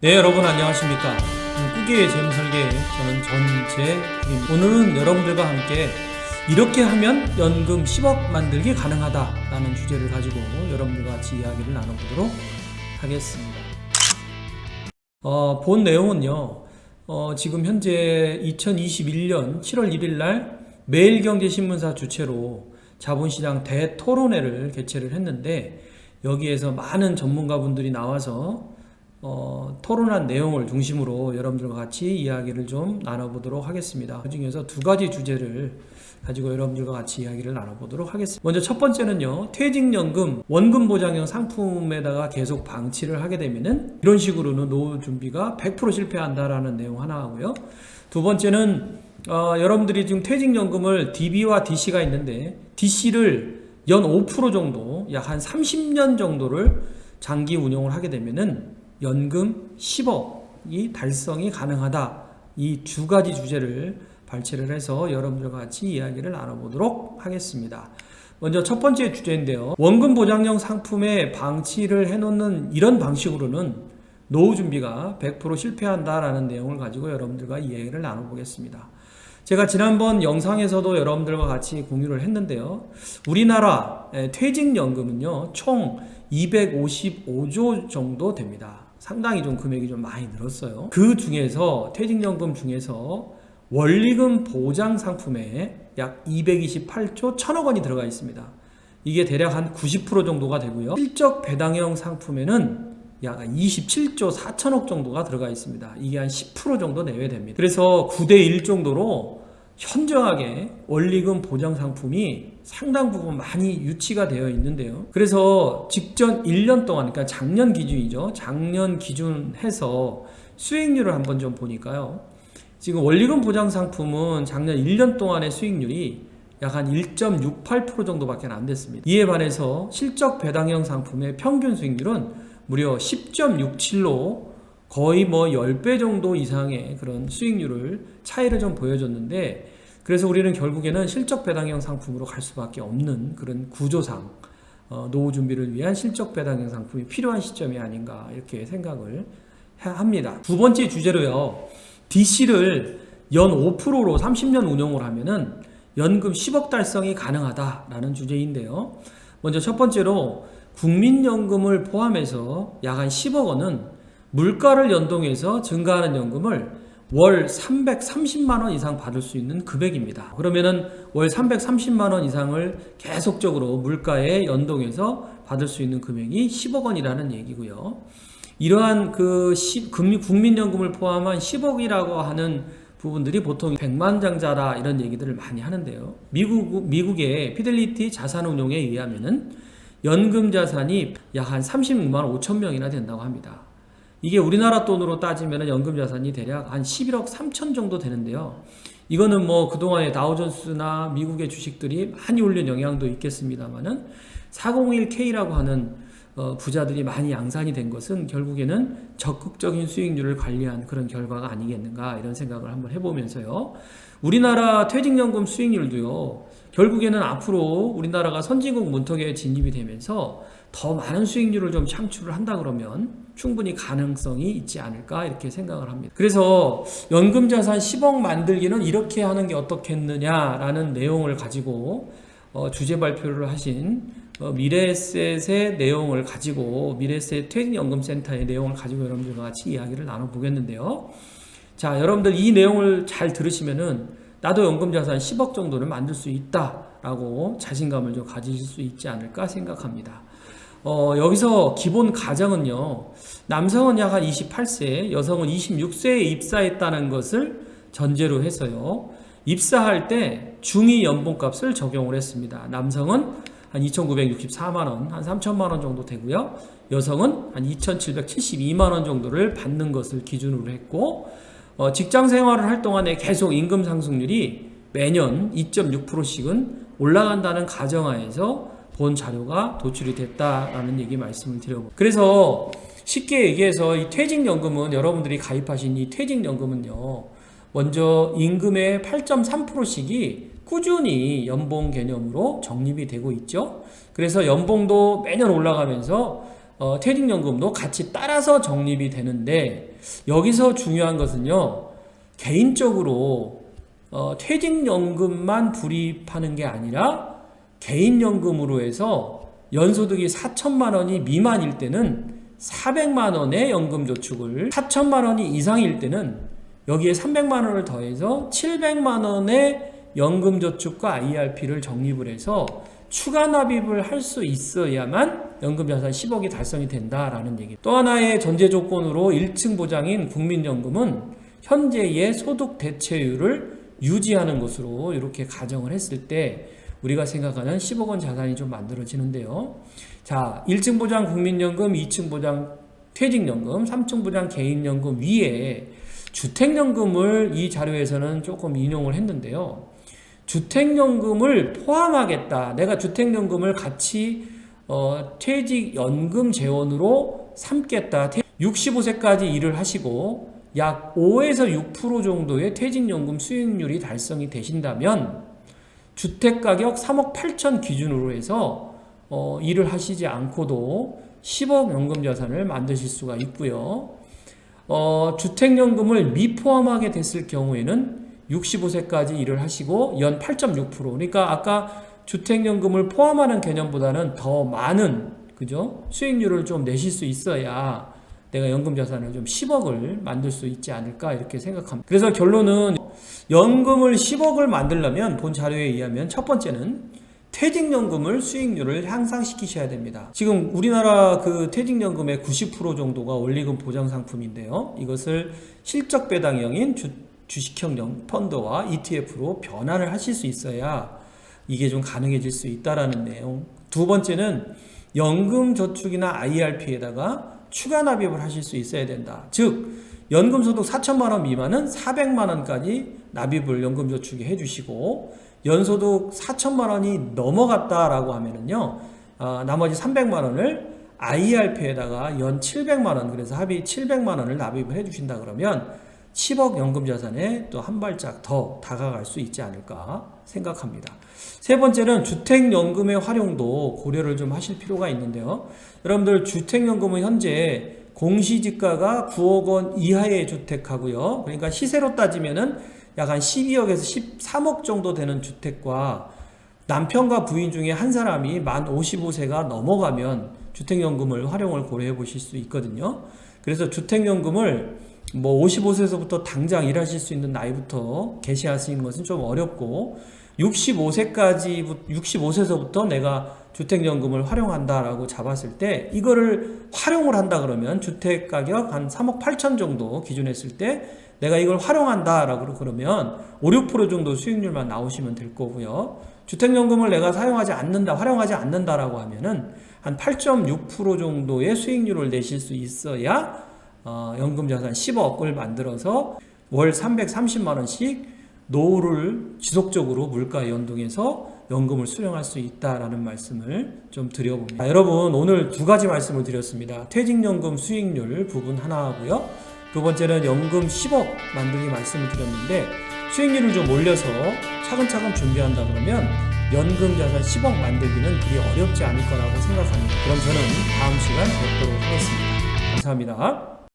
네, 여러분 안녕하십니까. 꾸기의 재무설계, 저는 전재국입니다. 오늘은 여러분들과 함께 이렇게 하면 연금 10억 만들기 가능하다라는 주제를 가지고 여러분들과 같이 이야기를 나눠보도록 하겠습니다. 본 내용은요, 지금 현재 2021년 7월 1일 날 매일경제신문사 주최로 자본시장 대토론회를 개최를 했는데, 여기에서 많은 전문가분들이 나와서 토론한 내용을 중심으로 여러분들과 같이 이야기를 좀 나눠보도록 하겠습니다. 그 중에서 두 가지 주제를 가지고 여러분들과 같이 이야기를 나눠보도록 하겠습니다. 먼저 첫 번째는요, 퇴직연금 원금보장형 상품에다가 계속 방치를 하게 되면은 이런 식으로는 노후 준비가 100% 실패한다라는 내용 하나 하고요. 두 번째는 여러분들이 지금 퇴직연금을 DB와 DC가 있는데, DC를 연 5% 정도, 약 한 30년 정도를 장기 운용을 하게 되면은 연금 10억이 달성이 가능하다. 이 두 가지 주제를 발췌를 해서 여러분들과 같이 이야기를 나눠보도록 하겠습니다. 먼저 첫 번째 주제인데요. 원금 보장형 상품에 방치를 해놓는 이런 방식으로는 노후 준비가 100% 실패한다라는 내용을 가지고 여러분들과 이야기를 나눠보겠습니다. 제가 지난번 영상에서도 여러분들과 같이 공유를 했는데요. 우리나라 퇴직연금은요, 총 255조 정도 됩니다. 상당히 좀 금액이 좀 많이 늘었어요. 그 중에서 퇴직연금 중에서 원리금 보장 상품에 약 228조 1000억 원이 들어가 있습니다. 이게 대략 한 90% 정도가 되고요. 실적 배당형 상품에는 약 27조 4천억 정도가 들어가 있습니다. 이게 한 10% 정도 내외 됩니다. 그래서 9대1 정도로 현저하게 원리금 보장 상품이 상당 부분 많이 유치가 되어 있는데요. 그래서 직전 1년 동안, 그러니까 작년 기준이죠. 작년 기준 해서 수익률을 한번 좀 보니까요. 지금 원리금 보장 상품은 작년 1년 동안의 수익률이 약 한 1.68% 정도밖에 안 됐습니다. 이에 반해서 실적 배당형 상품의 평균 수익률은 무려 10.67로 거의 10배 정도 이상의 그런 수익률을 차이를 좀 보여줬는데, 그래서 우리는 결국에는 실적 배당형 상품으로 갈 수밖에 없는 그런 구조상 노후 준비를 위한 실적 배당형 상품이 필요한 시점이 아닌가 이렇게 생각을 합니다. 두 번째 주제로요, DC를 연 5%로 30년 운용을 하면은 연금 10억 달성이 가능하다라는 주제인데요. 먼저 첫 번째로 국민연금을 포함해서 약 한 10억 원은 물가를 연동해서 증가하는 연금을 월 330만 원 이상 받을 수 있는 금액입니다. 그러면은 월 330만 원 이상을 계속적으로 물가에 연동해서 받을 수 있는 금액이 10억 원이라는 얘기고요. 이러한 국민연금을 포함한 10억이라고 하는 부분들이 보통 백만장자라 이런 얘기들을 많이 하는데요. 미국의 피델리티 자산운용에 의하면은 연금 자산이 약 한 36만 5천 명이나 된다고 합니다. 이게 우리나라 돈으로 따지면 연금 자산이 대략 한 11억 3천 정도 되는데요. 이거는 그동안의 다우존스나 미국의 주식들이 많이 올린 영향도 있겠습니다만은 401K라고 하는 부자들이 많이 양산이 된 것은 결국에는 적극적인 수익률을 관리한 그런 결과가 아니겠는가 이런 생각을 한번 해보면서요. 우리나라 퇴직연금 수익률도요, 결국에는 앞으로 우리나라가 선진국 문턱에 진입이 되면서 더 많은 수익률을 좀 창출을 한다 그러면 충분히 가능성이 있지 않을까 이렇게 생각을 합니다. 그래서 연금자산 10억 만들기는 이렇게 하는 게 어떻겠느냐라는 내용을 가지고 주제 발표를 하신 미래에셋의 내용을 가지고, 미래에셋 퇴직연금센터의 내용을 가지고 여러분들과 같이 이야기를 나눠보겠는데요. 자, 여러분들 이 내용을 잘 들으시면은 나도 연금자산 10억 정도는 만들 수 있다라고 자신감을 좀 가지실 수 있지 않을까 생각합니다. 여기서 기본 가정은요, 남성은 약 한 28세, 여성은 26세에 입사했다는 것을 전제로 해서요, 입사할 때 중위 연봉값을 적용을 했습니다. 남성은 한 2,964만원, 한 3천만원 정도 되고요. 여성은 한 2,772만원 정도를 받는 것을 기준으로 했고, 직장 생활을 할 동안에 계속 임금 상승률이 매년 2.6%씩은 올라간다는 가정하에서 본 자료가 도출이 됐다라는 얘기 말씀을 드려봅니다. 그래서 쉽게 얘기해서 이 퇴직연금은, 여러분들이 가입하신 이 퇴직연금은요, 먼저 임금의 8.3%씩이 꾸준히 연봉 개념으로 적립이 되고 있죠. 그래서 연봉도 매년 올라가면서 퇴직연금도 같이 따라서 적립이 되는데 여기서 중요한 것은요. 개인적으로 퇴직연금만 불입하는 게 아니라 개인연금으로 해서 연소득이 4천만 원이 미만일 때는 400만 원의 연금저축을 4천만 원이 이상일 때는 여기에 300만 원을 더해서 700만 원의 연금저축과 IRP를 적립을 해서 추가 납입을 할 수 있어야만 연금자산 10억이 달성이 된다라는 얘기. 또 하나의 전제 조건으로 1층 보장인 국민연금은 현재의 소득 대체율을 유지하는 것으로 이렇게 가정을 했을 때 우리가 생각하는 10억 원 자산이 좀 만들어지는데요. 자, 1층 보장 국민연금, 2층 보장 퇴직연금, 3층 보장 개인연금 위에 주택연금을 이 자료에서는 조금 인용을 했는데요. 주택연금을 포함하겠다. 내가 주택연금을 같이 퇴직연금 재원으로 삼겠다. 65세까지 일을 하시고 약 5에서 6% 정도의 퇴직연금 수익률이 달성이 되신다면 주택가격 3억 8천 기준으로 해서 일을 하시지 않고도 10억 연금자산을 만드실 수가 있고요. 주택연금을 미포함하게 됐을 경우에는 65세까지 일을 하시고 연 8.6% 그러니까 아까 주택연금을 포함하는 개념보다는 더 많은 그죠? 수익률을 좀 내실 수 있어야 내가 연금자산을 좀 10억을 만들 수 있지 않을까 이렇게 생각합니다. 그래서 결론은 연금을 10억을 만들려면 본 자료에 의하면 첫 번째는 퇴직연금을 수익률을 향상시키셔야 됩니다. 지금 우리나라 그 퇴직연금의 90% 정도가 원리금 보장 상품인데요. 이것을 실적 배당형인 주식형 펀드와 ETF로 변환을 하실 수 있어야 이게 좀 가능해질 수 있다라는 내용. 두 번째는 연금저축이나 IRP에다가 추가 납입을 하실 수 있어야 된다. 즉 연금소득 4천만 원 미만은 400만 원까지 납입을 연금저축에 해주시고 연소득 4천만 원이 넘어갔다라고 하면은요 나머지 300만 원을 IRP에다가 연 700만 원 그래서 합의 700만 원을 납입을 해주신다 그러면 10억 연금자산에 또 한 발짝 더 다가갈 수 있지 않을까 생각합니다. 세 번째는 주택연금의 활용도 고려를 좀 하실 필요가 있는데요. 여러분들 주택연금은 현재 공시지가가 9억 원 이하의 주택하고요. 그러니까 시세로 따지면은 약 한 12억에서 13억 정도 되는 주택과 남편과 부인 중에 한 사람이 만 55세가 넘어가면 주택연금을 활용을 고려해 보실 수 있거든요. 그래서 주택연금을 뭐 55세에서부터 당장 일하실 수 있는 나이부터 개시하시는 것은 좀 어렵고 65세서부터 내가 주택연금을 활용한다라고 잡았을 때 이거를 활용을 한다 그러면 주택가격 한 3억 8천 정도 기준했을 때 내가 이걸 활용한다라고 그러면 5, 6% 정도 수익률만 나오시면 될 거고요. 주택연금을 내가 사용하지 않는다, 활용하지 않는다라고 하면은 한 8.6% 정도의 수익률을 내실 수 있어야 연금자산 10억을 만들어서 월 330만 원씩 노후를 지속적으로 물가에 연동해서 연금을 수령할 수 있다라는 말씀을 좀 드려봅니다. 여러분 오늘 두 가지 말씀을 드렸습니다. 퇴직연금 수익률 부분 하나 하고요. 두 번째는 연금 10억 만들기 말씀을 드렸는데 수익률을 좀 올려서 차근차근 준비한다 그러면 연금자산 10억 만들기는 그리 어렵지 않을 거라고 생각합니다. 그럼 저는 다음 시간 뵙도록 하겠습니다. 감사합니다.